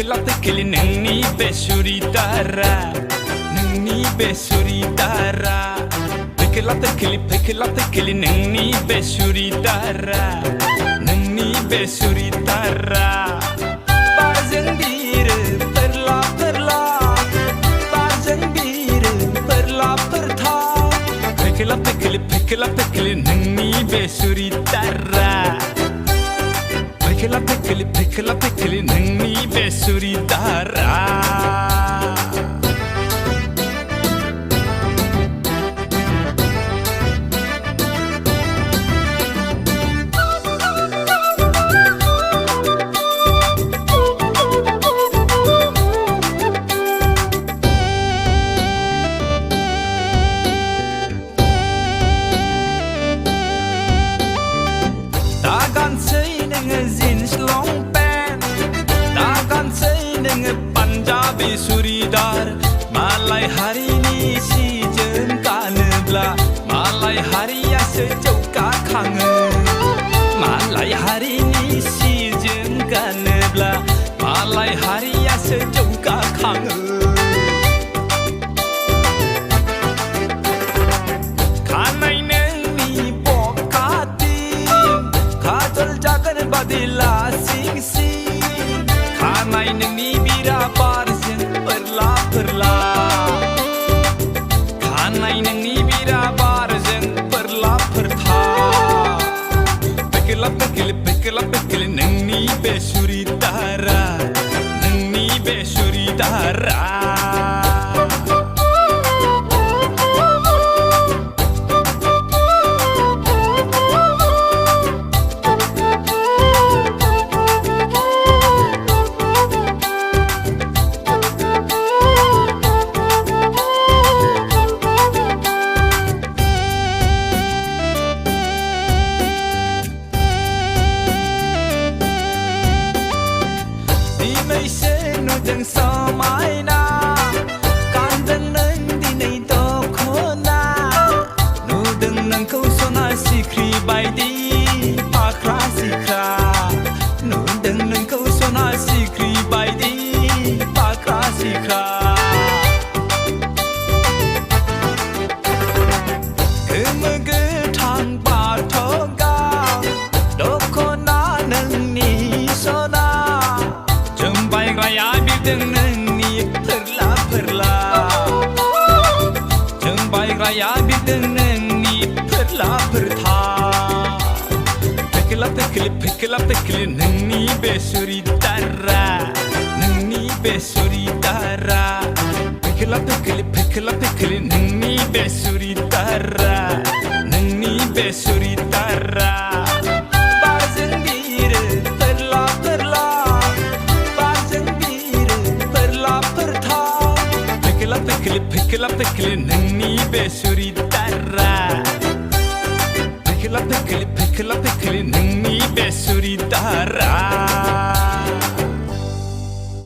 Pekela pekeli nengni besuri dara, nengni besuri dara. Pekela pekeli nengni besuri dara, nengni besuri dara. Barzeng bir perla perla, barzeng bir perla pertha. Pekela pekeli nengni besuri dara. Pekela pekeli nengni besuri dara. Dagan say neng jeans long pant, dagan say neng Punjabi suridar. Malai hari ni si jen kanebla, malai hari ya sejauka kangen. Malai hari ni si jen kanebla, malai hari ya sejauka kangen. Badila sing sing, kanai nengni bira barzeng perla perla, kanai nengni bira barzeng perla pertha. Pekela pekeli nengni besuri dara, nengni besuri dara. May say no deng samay na, kandang nang di na ito ko na. No deng nang kauso na sikri bay di pakra sikra. No deng nang kauso na sikri bay di pakra sikra. Kemagetang bartogang, doko na nang ni sona. Raya bideng nengni perla perla, jembai raya bideng nengni perla pertha. Pekela pekeli nengni besuri dara, nengni besuri dara. Pekela pekeli nengni besuri dara, nengni besuri dara. Barzeng bir perla perla, pekela pekeli nengni besuri dara. Pekela pekeli nengni besuri dara.